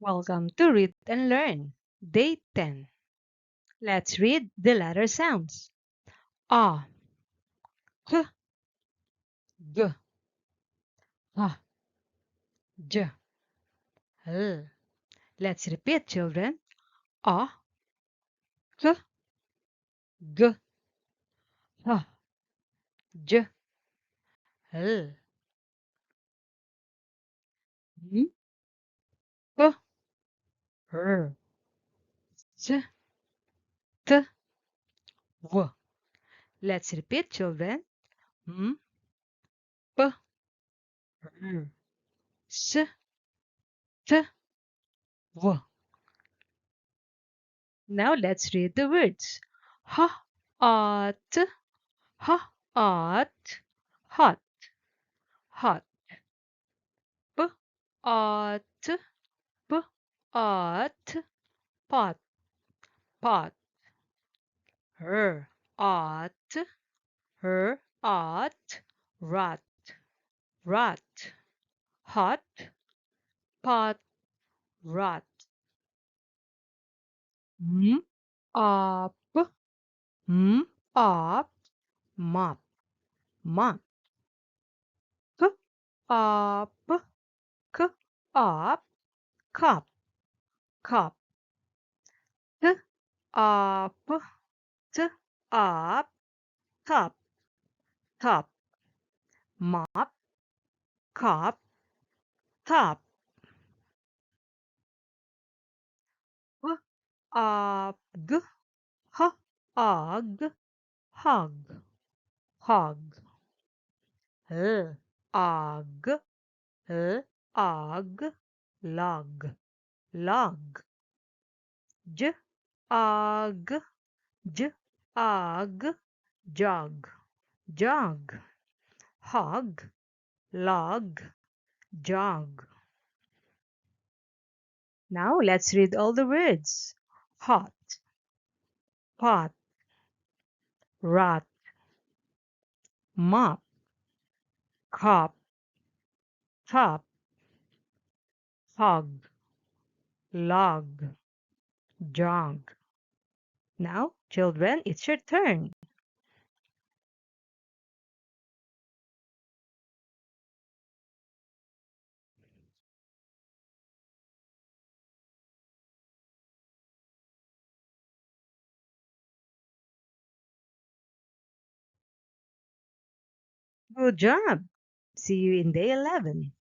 Welcome to Read and Learn, Day 10. Let's read the letter sounds. A, K, G, H, J, L. Let's repeat, children. A, K, G, H, J, L. M, P, R, S, T, W. Let's repeat, children. M, P, R, S, T, W. Now let's read the words. H, at, H, at, hot, hot. P, at, P, at, pot, pot. Her, at, her, at, rat, rat. Hot, pot, rat. M, up, m, up, mop, mop. K, up, k, up, cup, cup. T, up, t, up, top, top. Mop, cup, top. W, g, h, ug, hug, hug. L, ug, l, ug, log, log. J, ug, j, ug, jog, jog. Hog, log, jog. Now let's read all the words. Hot, pot, rat, mop, cup, top, hog, log, jog. Now, children, it's your turn. Good job. See you in day 11.